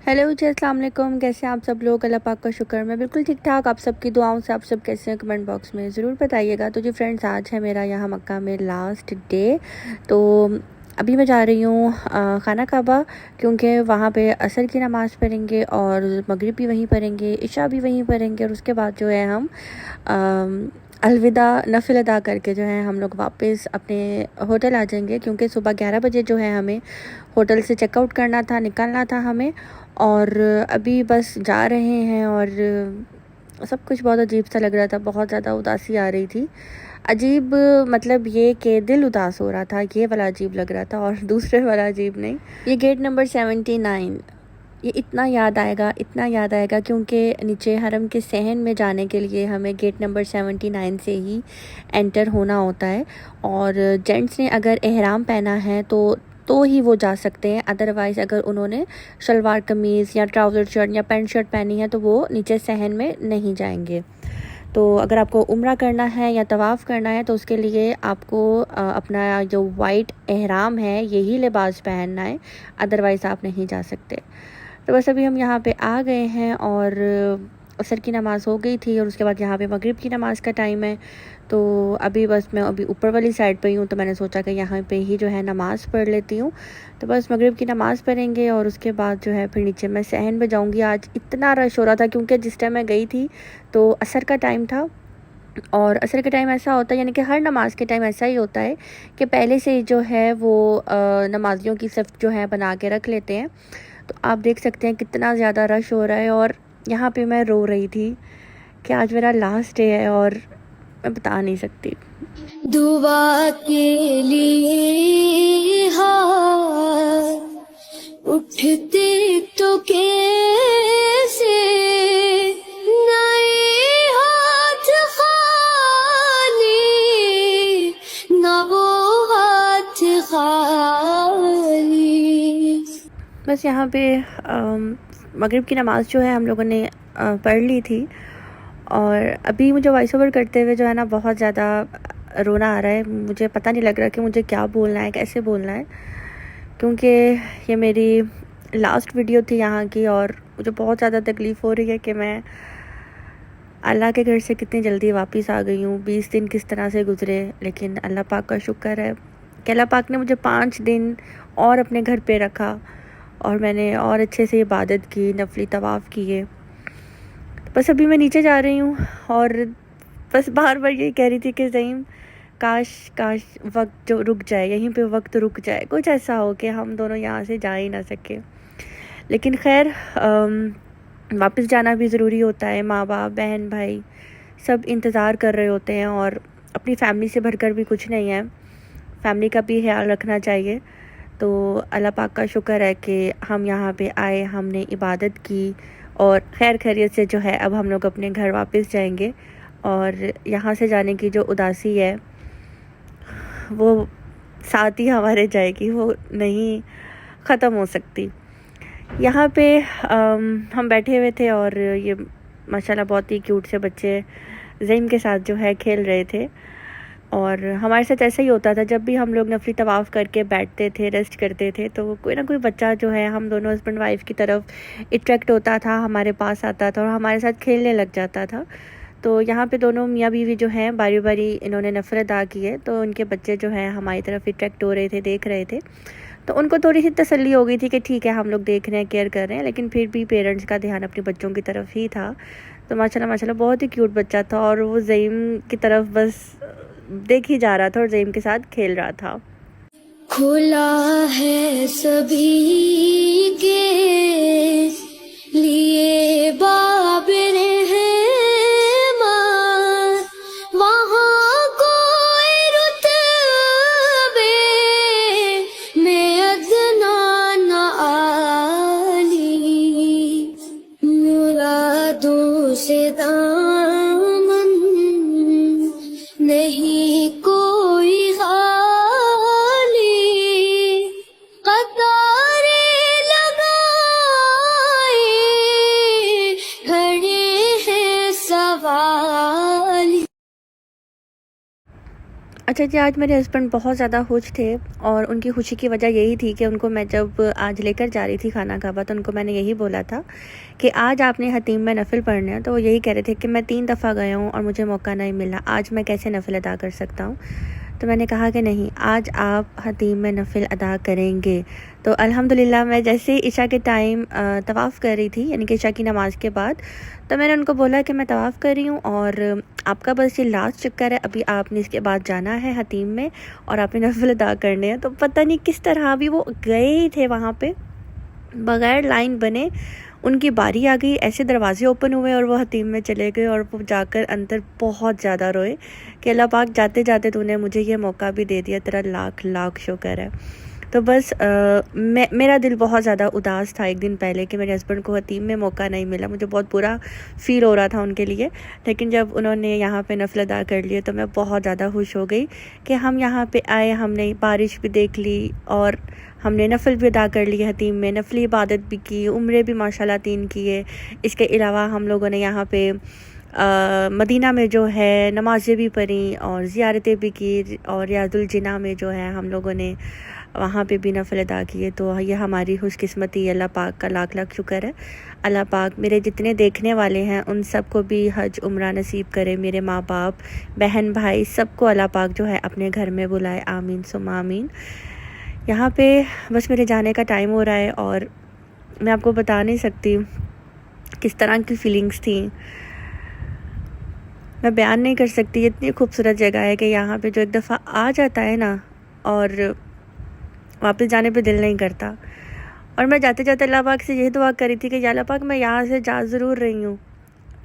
Hello जी, अस्सलाम वालेकुम। कैसे हैं आप सब लोग? अल्लाह पाक का शुक्र, मैं बिल्कुल ठीक ठाक। आप सबकी दुआओं से आप सब कैसे हैं कमेंट बॉक्स में ज़रूर बताइएगा। तो जी फ्रेंड्स, आज है मेरा यहाँ मक्का में लास्ट डे। तो अभी मैं जा रही हूँ खाना काबा, क्योंकि वहाँ पे असर की नमाज़ पढ़ेंगे और मगरिब भी वहीं पढ़ेंगे, इशा भी वहीं पढ़ेंगे और उसके बाद जो है हम अलविदा नफिल अदा करके जो है हम लोग वापस अपने होटल आ जाएंगे, क्योंकि सुबह 11 बजे जो है हमें होटल से चेकआउट करना था, निकलना था हमें। और अभी बस जा रहे हैं और सब कुछ बहुत अजीब सा लग रहा था, बहुत ज़्यादा उदासी आ रही थी। अजीब मतलब ये कि दिल उदास हो रहा था, ये वाला अजीब लग रहा था और दूसरे वाला अजीब नहीं। ये गेट नंबर 79, ये इतना याद आएगा, इतना याद आएगा, क्योंकि नीचे हरम के सहन में जाने के लिए हमें गेट नंबर 79 से ही एंटर होना होता है। और जेंट्स ने अगर एहराम पहना है तो ही वो जा सकते हैं, अदरवाइज़ अगर उन्होंने शलवार कमीज़ या ट्राउज़र शर्ट या पैंट शर्ट पहनी है तो वो नीचे सहन में नहीं जाएंगे। तो अगर आपको उम्रा करना है या तवाफ़ करना है तो उसके लिए आपको अपना जो वाइट एहराम है यही लिबास पहनना है, अदरवाइज़ आप नहीं जा सकते। तो बस अभी हम यहाँ पे आ गए हैं और असर की नमाज़ हो गई थी और उसके बाद यहाँ पे मगरिब की नमाज़ का टाइम है। तो अभी बस मैं अभी ऊपर वाली साइड पे ही हूँ, तो मैंने सोचा कि यहाँ पे ही जो है नमाज़ पढ़ लेती हूँ। तो बस मगरिब की नमाज़ पढ़ेंगे और उसके बाद जो है फिर नीचे मैं सहन पे जाऊँगी। आज इतना रश हो रहा था, क्योंकि जिस टाइम मैं गई थी तो असर का टाइम था। और असर के टाइम ऐसा होता है, यानी कि हर नमाज़ के टाइम ऐसा ही होता है कि पहले से ही जो है वो नमाजियों की सिफ़ जो है बना के रख लेते हैं। तो आप देख सकते हैं कितना ज़्यादा रश हो रहा है। और यहाँ पे मैं रो रही थी कि आज मेरा लास्ट डे है और मैं बता नहीं सकती। दुआ के लिए हाथ उठते तो कैसे नए हाथ खाली, ना वो हाथ खाली। बस यहाँ पे मगरिब की नमाज़ जो है हम लोगों ने पढ़ ली थी। और अभी मुझे वॉइस ओवर करते हुए जो है ना बहुत ज़्यादा रोना आ रहा है। मुझे पता नहीं लग रहा कि मुझे क्या बोलना है, कैसे बोलना है, क्योंकि ये मेरी लास्ट वीडियो थी यहाँ की और मुझे बहुत ज़्यादा तकलीफ़ हो रही है कि मैं अल्लाह के घर से कितनी जल्दी वापस आ गई हूँ। 20 दिन किस तरह से गुज़रे, लेकिन अल्लाह पाक का शुक्र है कि अल्लाह पाक ने मुझे 5 दिन और अपने घर पे रखा और मैंने और अच्छे से इबादत की, नफली तवाफ़ किए। बस अभी मैं नीचे जा रही हूँ और बस बार बार यही कह रही थी कि ज़हीम, काश काश वक्त जो रुक जाए, यहीं पे वक्त रुक जाए, कुछ ऐसा हो कि हम दोनों यहाँ से जा ही ना सके। लेकिन खैर वापस जाना भी ज़रूरी होता है। माँ बाप, बहन भाई सब इंतज़ार कर रहे होते हैं और अपनी फैमिली से भरकर भी कुछ नहीं है, फैमिली का भी ख्याल रखना चाहिए। तो अल्लाह पाक का शुक्र है कि हम यहाँ पे आए, हमने इबादत की और खैर खैरियत से जो है अब हम लोग अपने घर वापस जाएंगे। और यहाँ से जाने की जो उदासी है वो साथ ही हमारे जाएगी, वो नहीं ख़त्म हो सकती। यहाँ पे हम बैठे हुए थे और ये माशाल्लाह बहुत ही क्यूट से बच्चे ज़हीम के साथ जो है खेल रहे थे। और हमारे साथ ऐसा ही होता था, जब भी हम लोग नफली तवाफ़ करके बैठते थे, रेस्ट करते थे, तो कोई ना कोई बच्चा जो है हम दोनों हस्बैंड वाइफ की तरफ अट्रैक्ट होता था, हमारे पास आता था और हमारे साथ खेलने लग जाता था। तो यहाँ पे दोनों मियाँ बीवी जो हैं बारी बारी इन्होंने नफ़रत अदा की है, तो उनके बच्चे जो हैं हमारी तरफ अट्रैक्ट हो रहे थे, देख रहे थे। तो उनको थोड़ी सी तसल्ली हो गई थी कि ठीक है हम लोग देख रहे हैं, केयर कर रहे हैं, लेकिन फिर भी पेरेंट्स का ध्यान अपने बच्चों की तरफ ही था। तो माशाल्लाह माशाल्लाह बहुत ही क्यूट बच्चा था और वो ज़हीम की तरफ बस देख ही जा रहा था और ज़हीम के साथ खेल रहा था। खुला है सभी के लिए बाब रहमान, वहाँ कोई रुतबे में अदना न आली, मुरादों से दामन नहीं कोई खाली, कतारे लगाए खड़े हैं सवाली। अच्छा जी, आज मेरे हस्बैंड बहुत ज़्यादा खुश थे और उनकी खुशी की वजह यही थी कि उनको मैं जब आज लेकर जा रही थी खाना काबा, तो उनको मैंने यही बोला था कि आज आपने हतीम में नफ़िल पढ़ने हैं। तो वो यही कह रहे थे कि मैं 3 दफ़ा गया हूँ और मुझे मौका नहीं मिला, आज मैं कैसे नफ़िल अदा कर सकता हूँ। तो मैंने कहा कि नहीं, आज आप हतीम में नफ़िल अदा करेंगे। तो अल्हम्दुलिल्लाह मैं जैसे ही इशा के टाइम तवाफ़ कर रही थी, यानी कि इशा की नमाज़ के बाद, तो मैंने उनको बोला कि मैं तवाफ़ कर रही हूँ और आपका बस ये लास्ट चक्कर है, अभी आपने इसके बाद जाना है हतीम में और आपने नफ़िल अदा करने हैं। तो पता नहीं किस तरह अभी वो गए ही थे वहाँ पे, बग़ैर लाइन बने उनकी बारी आ गई, ऐसे दरवाज़े ओपन हुए और वो हतीम में चले गए और वो जाकर अंदर बहुत ज़्यादा रोए कि अल्लाह पाक जाते जाते तूने मुझे ये मौका भी दे दिया, तेरा लाख लाख शुक्र है। तो बस मेरा दिल बहुत ज़्यादा उदास था एक दिन पहले कि मेरे हस्बैंड को हतीम में मौका नहीं मिला, मुझे बहुत बुरा फ़ील हो रहा था उनके लिए। लेकिन जब उन्होंने यहाँ पे नफ़िल अदा कर लिए तो मैं बहुत ज़्यादा खुश हो गई कि हम यहाँ पे आए, हमने बारिश भी देख ली और हमने नफ़िल भी अदा कर ली हतीम में, नफली इबादत भी की, उम्रे भी माशाल्लाह 3 किए। इसके अलावा हम लोगों ने यहाँ पे मदीना में जो है नमाज़ें भी पढ़ी और ज़ियारतें भी की और रियाजुल जिन्ना में जो है हम लोगों ने वहाँ पे भी नफ़िल अदा किए। तो ये हमारी खुशकिस्मती, अल्लाह पाक का लाख लाख शुक्र है। अल्लाह पाक मेरे जितने देखने वाले हैं उन सबको भी हज उम्रा नसीब करे, मेरे माँ बाप, बहन भाई सबको अल्लाह पाक जो है अपने घर में बुलाए, आमीन सुम्मा आमीन। यहाँ पे बस मेरे जाने का टाइम हो रहा है और मैं आपको बता नहीं सकती किस तरह की फ़ीलिंग्स थी, मैं बयान नहीं कर सकती। ये इतनी खूबसूरत जगह है कि यहाँ पे जो एक दफ़ा आ जाता है ना और वापस जाने पे दिल नहीं करता। और मैं जाते जाते अल्लाह पाक से यही दुआ करी थी कि या अल्लाह पाक मैं यहाँ से जा ज़रूर रही हूँ,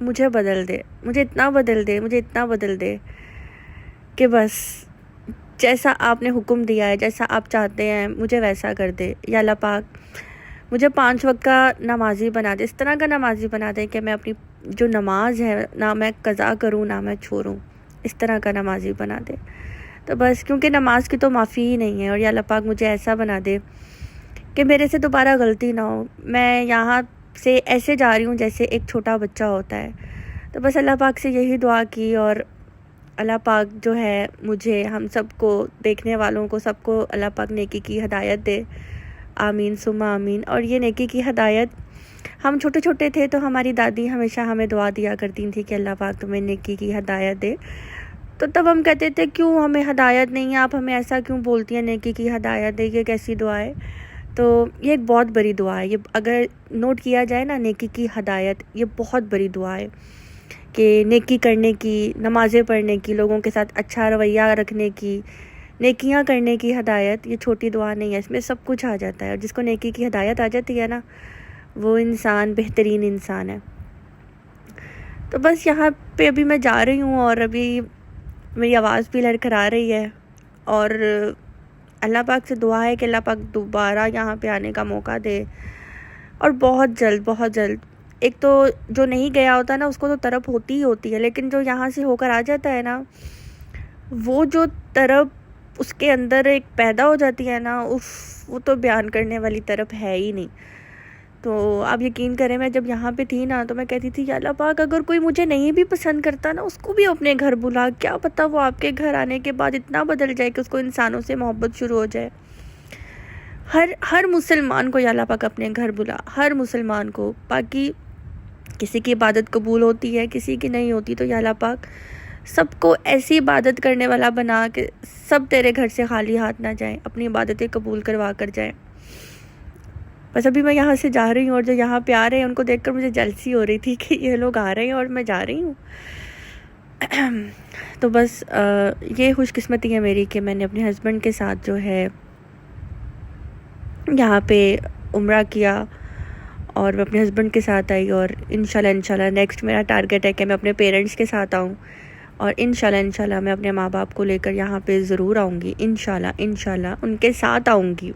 मुझे बदल दे, मुझे इतना बदल दे, मुझे इतना बदल दे कि बस जैसा आपने हुक्म दिया है, जैसा आप चाहते हैं मुझे वैसा कर दे। या अल्लाह पाक मुझे 5 वक्त का नमाज़ी बना दे, इस तरह का नमाज़ी बना दे कि मैं अपनी जो नमाज है ना मैं कज़ा करूँ ना मैं छोड़ूँ, इस तरह का नमाज़ी बना दे। तो बस क्योंकि नमाज की तो माफ़ी ही नहीं है, और या अल्लाह पाक मुझे ऐसा बना दे कि मेरे से दोबारा गलती ना हो। मैं यहाँ से ऐसे जा रही हूँ जैसे एक छोटा बच्चा होता है। तो बस अल्लाह पाक से यही दुआ की और अल्लाह पाक जो है मुझे, हम सबको, देखने वालों को सबको अल्लाह पाक नेकी की हिदायत दे, आमीन सुम्मा आमीन। और ये नेकी की हिदायत, हम छोटे छोटे थे तो हमारी दादी हमेशा हमें दुआ दिया करती थी कि अल्लाह पाक तुम्हें नेकी की हिदायत दे। तो तब हम कहते थे क्यों हमें हिदायत नहीं है, आप हमें ऐसा क्यों बोलती हैं, नेकी की हिदायत दे, ये कैसी दुआ है। तो ये एक बहुत बड़ी दुआ है, ये अगर नोट किया जाए ना, नेकी की हिदायत, ये बहुत बड़ी दुआ है कि नेकी करने की, नमाज़ें पढ़ने की, लोगों के साथ अच्छा रवैया रखने की, नेकियां करने की हिदायत। ये छोटी दुआ नहीं है, इसमें सब कुछ आ जाता है। और जिसको नेकी की हिदायत आ जाती है ना, वो इंसान बेहतरीन इंसान है। तो बस यहाँ पे अभी मैं जा रही हूँ और अभी मेरी आवाज़ भी लड़खड़ा रही है और अल्लाह पाक से दुआ है कि अल्लाह पाक दोबारा यहाँ पे आने का मौका दे और बहुत जल्द, बहुत जल्द। एक तो जो नहीं गया होता ना उसको तो तरफ होती ही होती है, लेकिन जो यहाँ से होकर आ जाता है ना, वो जो तरफ उसके अंदर एक पैदा हो जाती है ना, उफ, वो तो बयान करने वाली तरफ है ही नहीं। तो आप यकीन करें, मैं जब यहाँ पे थी ना तो मैं कहती थी या अल्लाह पाक अगर कोई मुझे नहीं भी पसंद करता ना, उसको भी अपने घर बुला, क्या पता वो आपके घर आने के बाद इतना बदल जाए कि उसको इंसानों से मोहब्बत शुरू हो जाए। हर मुसलमान को या अल्लाह पाक अपने घर बुला, हर मुसलमान को। बाकी किसी की इबादत कबूल होती है, किसी की नहीं होती, तो या अल्लाह पाक सबको ऐसी इबादत करने वाला बना कि सब तेरे घर से खाली हाथ ना जाएं, अपनी इबादतें कबूल करवा कर जाएं। बस अभी मैं यहाँ से जा रही हूँ और जो यहाँ पे आ रहे हैं उनको देखकर मुझे जलसी हो रही थी कि ये लोग आ रहे हैं और मैं जा रही हूँ। तो बस ये खुशकिस्मती है मेरी कि मैंने अपने हस्बैंड के साथ जो है यहाँ पे उम्रा किया और मैं अपने हस्बैंड के साथ आई। और इंशाल्लाह नेक्स्ट मेरा टारगेट है कि मैं अपने पेरेंट्स के साथ आऊँ और इंशाल्लाह मैं अपने माँ बाप को लेकर यहाँ पे ज़रूर आऊँगी, इंशाल्लाह उनके साथ आऊँगी।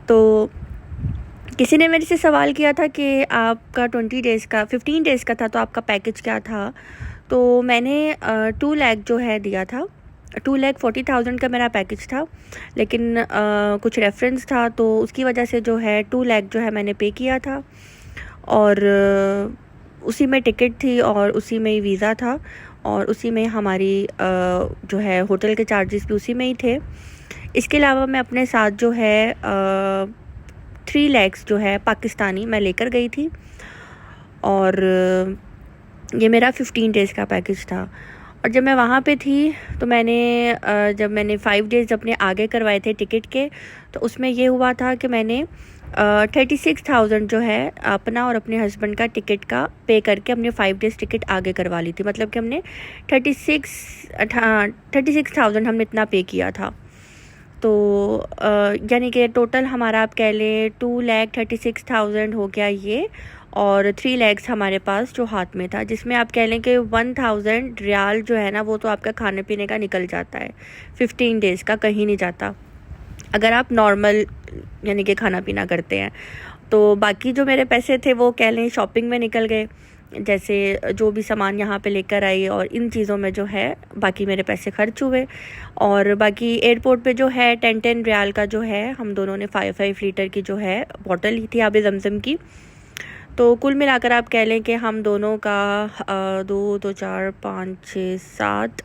तो किसी ने मेरे से सवाल किया था कि आपका 20 डेज़ का, 15 डेज़ का था तो आपका पैकेज क्या था। तो मैंने 2 लाख जो है दिया था, 2,40,000 का मेरा पैकेज था, लेकिन कुछ रेफरेंस था तो उसकी वजह से जो है 2 लाख जो है मैंने पे किया था। और उसी में टिकट थी और उसी में ही वीज़ा था और उसी में हमारी जो है होटल के चार्जेस भी उसी में ही थे। इसके अलावा मैं अपने साथ जो है 3 lakhs जो है पाकिस्तानी मैं लेकर गई थी और ये मेरा 15 डेज़ का पैकेज था। और जब मैं वहाँ पे थी तो जब मैंने 5 डेज़ अपने आगे करवाए थे टिकट के, तो उसमें ये हुआ था कि मैंने 36,000 जो है अपना और अपने हस्बैंड का टिकट का पे करके अपने 5 डेज़ टिकट आगे करवा ली थी। मतलब कि हमने 36,000 हमने इतना पे किया था। तो यानी कि टोटल हमारा आप कह लें 2,36,000 हो गया ये, और 3 lakhs हमारे पास जो हाथ में था, जिसमें आप कह लें कि 1,000 रियाल जो है ना वो तो आपका खाने पीने का निकल जाता है। 15 डेज़ का कहीं नहीं जाता अगर आप नॉर्मल यानी कि खाना पीना करते हैं। तो बाकी जो मेरे पैसे थे वो कह लें शॉपिंग में निकल गए, जैसे जो भी सामान यहाँ पे लेकर आई और इन चीज़ों में जो है बाकी मेरे पैसे खर्च हुए। और बाकी एयरपोर्ट पे जो है 10-10 रियाल का जो है हम दोनों ने 5-5 लीटर की जो है बॉटल ली थी आबे ज़मज़म की। तो कुल मिलाकर आप कह लें कि हम दोनों का 2 2 4 5 6 7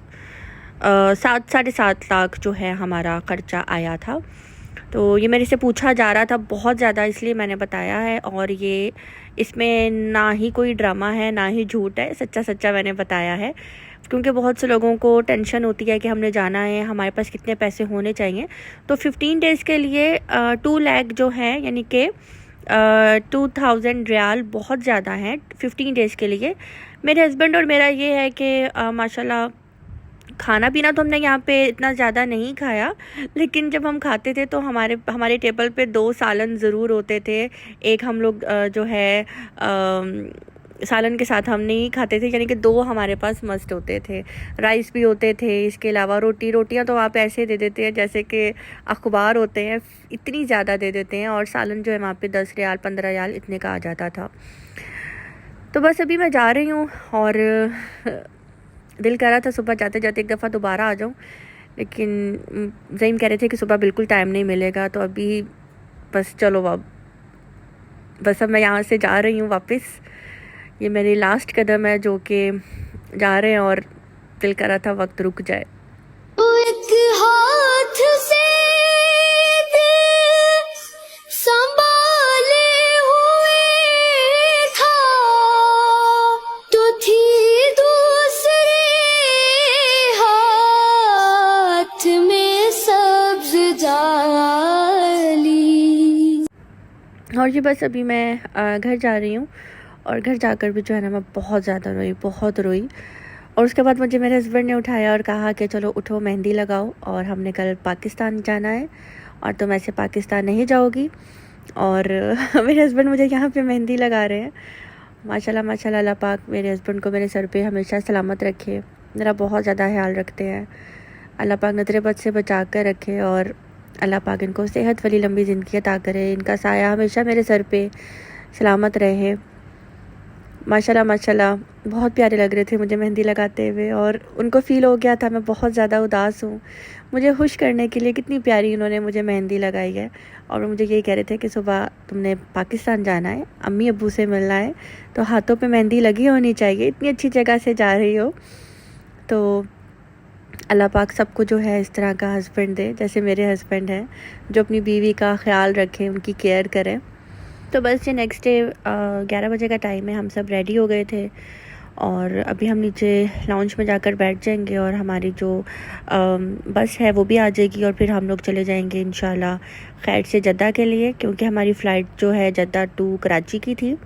7-7.5 लाख जो है हमारा ख़र्चा आया था। तो ये मेरे से पूछा जा रहा था बहुत ज़्यादा, इसलिए मैंने बताया है। और ये इसमें ना ही कोई ड्रामा है ना ही झूठ है, सच्चा सच्चा मैंने बताया है। क्योंकि बहुत से लोगों को टेंशन होती है कि हमने जाना है, हमारे पास कितने पैसे होने चाहिए। तो 15 डेज़ के लिए 2 लाख जो है यानी कि 2,000 रियाल बहुत ज़्यादा है 15 डेज़ के लिए। मेरे हस्बैंड और मेरा ये है कि माशाल्लाह खाना पीना तो हमने यहाँ पे इतना ज़्यादा नहीं खाया, लेकिन जब हम खाते थे तो हमारे टेबल पे 2 सालन ज़रूर होते थे। एक हम लोग जो है सालन के साथ हम नहीं खाते थे, यानी कि 2 हमारे पास मस्ट होते थे। राइस भी होते थे, इसके अलावा रोटियाँ तो आप ऐसे दे देते हैं जैसे कि अखबार होते हैं, इतनी ज़्यादा दे देते हैं। और सालन जो है वहाँ पे 10 रियाल 15 रियाल इतने का आ जाता था। तो बस अभी मैं जा रही हूँ और दिल कर रहा था सुबह जाते जाते एक दफ़ा दोबारा आ जाऊँ, लेकिन ज़ईम कह रहे थे कि सुबह बिल्कुल टाइम नहीं मिलेगा। तो अभी बस चलो अब मैं यहाँ से जा रही हूँ वापस। ये मेरी लास्ट कदम है जो कि जा रहे हैं और दिल कर रहा था वक्त रुक जाए। एक हाथ से दिल संभाले हुए था तो थी दूसरे हाथ में सब्ज जाली। और ये बस अभी मैं घर जा रही हूँ और घर जाकर भी जो है ना मैं बहुत ज़्यादा बहुत रोई। और उसके बाद मुझे मेरे हस्बैंड ने उठाया और कहा कि चलो उठो मेहंदी लगाओ, और हमने कल पाकिस्तान जाना है और तुम ऐसे पाकिस्तान नहीं जाओगी। और मेरे हस्बैंड मुझे यहाँ पे मेहंदी लगा रहे हैं। माशाल्लाह माशाल्लाह, अल्लाह पाक मेरे हस्बैंड को मेरे सर पे हमेशा सलामत रखे, मेरा बहुत ज़्यादा ख्याल रखते हैं। अल्लाह पाक नज़र बद से बचा कर रखे और अल्लाह पाक इनको सेहत वाली लंबी ज़िंदगी अता करे, इनका साया हमेशा मेरे सर पे सलामत रहे। माशाल्लाह माशाल्लाह, बहुत प्यारे लग रहे थे मुझे मेहंदी लगाते हुए, और उनको फ़ील हो गया था मैं बहुत ज़्यादा उदास हूँ। मुझे खुश करने के लिए कितनी प्यारी उन्होंने मुझे मेहंदी लगाई है। और वो मुझे यही कह रहे थे कि सुबह तुमने पाकिस्तान जाना है, अम्मी अब्बू से मिलना है, तो हाथों पे मेहंदी लगी होनी चाहिए, इतनी अच्छी जगह से जा रही हो। तो अल्लाह पाक सबको जो है इस तरह का हस्बैंड दे जैसे मेरे हस्बैंड हैं, जो अपनी बीवी का ख्याल रखें, उनकी केयर करें। तो बस ये नेक्स्ट डे 11 बजे का टाइम है, हम सब रेडी हो गए थे और अभी हम नीचे लाउंज में जाकर बैठ जाएंगे और हमारी जो बस है वो भी आ जाएगी और फिर हम लोग चले जाएंगे इंशाल्लाह खैर से जद्दा के लिए, क्योंकि हमारी फ़्लाइट जो है जद्दा टू कराची की थी।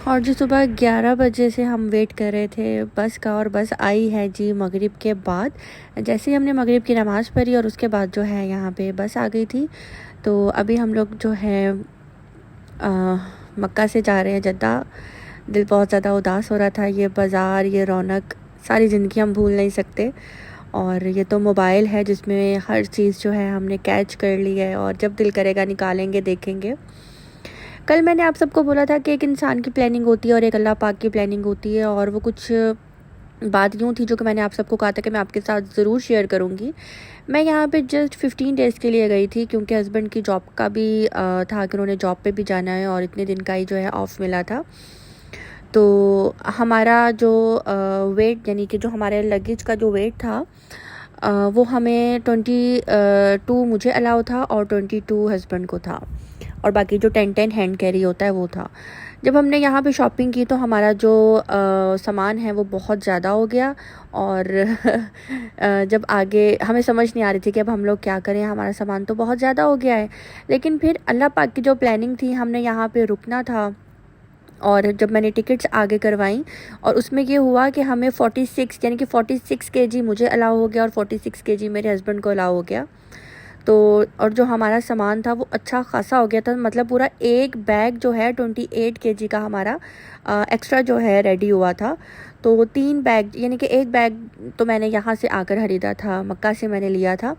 और जो सुबह 11 बजे से हम वेट कर रहे थे बस का, और बस आई है जी मगरिब के बाद। जैसे ही हमने मगरिब की नमाज़ पढ़ी और उसके बाद जो है यहाँ पे बस आ गई थी। तो अभी हम लोग जो है मक्का से जा रहे हैं जद्दा। दिल बहुत ज़्यादा उदास हो रहा था, ये बाज़ार, ये रौनक, सारी ज़िंदगी हम भूल नहीं सकते। और ये तो मोबाइल है जिसमें हर चीज़ जो है हमने कैच कर ली है, और जब दिल करेगा निकालेंगे, देखेंगे। कल मैंने आप सबको बोला था कि एक इंसान की प्लानिंग होती है और एक अल्लाह पाक की प्लानिंग होती है, और वो कुछ बात यूँ थी जो कि मैंने आप सबको कहा था कि मैं आपके साथ ज़रूर शेयर करूँगी। मैं यहाँ पे जस्ट 15 डेज़ के लिए गई थी, क्योंकि हस्बैंड की जॉब का भी था कि उन्होंने जॉब पे भी जाना है और इतने दिन का ही जो है ऑफ़ मिला था। तो हमारा जो वेट यानी कि जो हमारे लगेज का जो वेट था वो हमें 22 मुझे अलाउ था और 22 हस्बैंड को था, और बाकी जो 10 हैंड कैरी होता है वो था। जब हमने यहाँ पे शॉपिंग की तो हमारा जो सामान है वो बहुत ज़्यादा हो गया, और जब आगे हमें समझ नहीं आ रही थी कि अब हम लोग क्या करें, हमारा सामान तो बहुत ज़्यादा हो गया है। लेकिन फिर अल्लाह पाक की जो प्लानिंग थी, हमने यहाँ पे रुकना था, और जब मैंने टिकट्स आगे करवाई और उसमें ये हुआ कि हमें 46 यानी कि 46 केजी मुझे अलाउ हो गया और 46 केजी मेरे हस्बैंड को अलाउ हो गया। तो और जो हमारा सामान था वो अच्छा खासा हो गया था, मतलब पूरा एक बैग जो है 28 केजी का हमारा एक्स्ट्रा जो है रेडी हुआ था। तो 3 बैग यानी कि एक बैग तो मैंने यहाँ से आकर ख़रीदा था, मक्का से मैंने लिया था,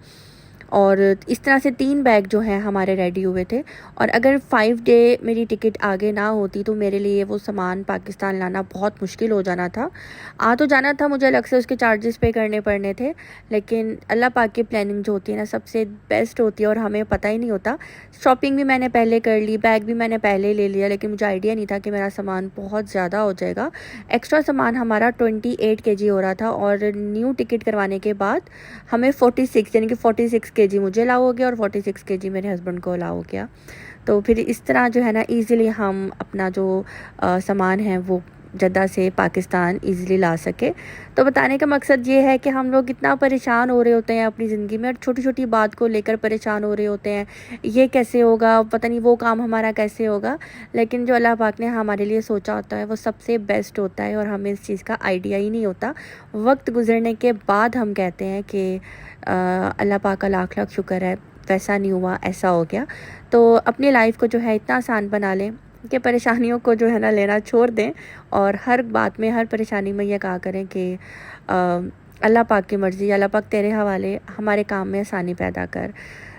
और इस तरह से 3 बैग जो हैं हमारे रेडी हुए थे। और अगर 5 डे मेरी टिकट आगे ना होती तो मेरे लिए वो सामान पाकिस्तान लाना बहुत मुश्किल हो जाना था। आ तो जाना था, मुझे अलग से उसके चार्जेस पे करने पड़ने थे, लेकिन अल्लाह पाक की प्लानिंग जो होती है ना सबसे बेस्ट होती है, और हमें पता ही नहीं होता। शॉपिंग भी मैंने पहले कर ली, बैग भी मैंने पहले ले लिया, लेकिन मुझे आइडिया नहीं था कि मेरा सामान बहुत ज़्यादा हो जाएगा। एक्स्ट्रा सामान हमारा 28 केजी हो रहा था, और न्यू टिकट करवाने के बाद हमें 46 यानी कि 46 केजी मुझे अलाउ हो गया और 46 केजी मेरे हस्बैंड को अलाउ हो गया। तो फिर इस तरह जो है ना ईज़िली हम अपना जो सामान है वो जद्दा से पाकिस्तान ईज़िली ला सके। तो बताने का मकसद ये है कि हम लोग इतना परेशान हो रहे होते हैं अपनी ज़िंदगी में, और छोटी छोटी बात को लेकर परेशान हो रहे होते हैं, ये कैसे होगा, पता नहीं वो काम हमारा कैसे होगा। लेकिन जो अल्लाह पाक ने हमारे लिए सोचा होता है वो सबसे बेस्ट होता है, और हमें इस चीज़ का आइडिया ही नहीं होता। वक्त गुजरने के बाद हम कहते हैं कि अल्लाह पाक का लाख लाख शुक्र है, वैसा नहीं हुआ, ऐसा हो गया। तो अपनी लाइफ को जो है इतना आसान बना लें कि परेशानियों को जो है ना लेना छोड़ दें, और हर बात में, हर परेशानी में ये कहा करें कि अल्लाह पाक की मर्ज़ी, अल्लाह पाक तेरे हवाले, हमारे काम में आसानी पैदा कर।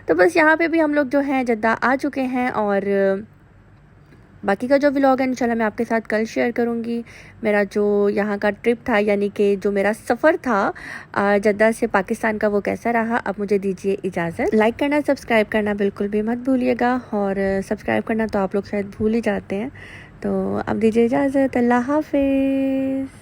तो बस यहाँ पे भी हम लोग जो हैं जद्दा आ चुके हैं, और बाकी का जो व्लॉग है इंशाल्लाह मैं आपके साथ कल शेयर करूँगी। मेरा जो यहाँ का ट्रिप था यानी कि जो मेरा सफ़र था जद्दा से पाकिस्तान का, वो कैसा रहा। अब मुझे दीजिए इजाज़त। लाइक करना, सब्सक्राइब करना बिल्कुल भी मत भूलिएगा, और सब्सक्राइब करना तो आप लोग शायद भूल ही जाते हैं। तो अब दीजिए इजाज़त, अल्लाह हाफ़िज़।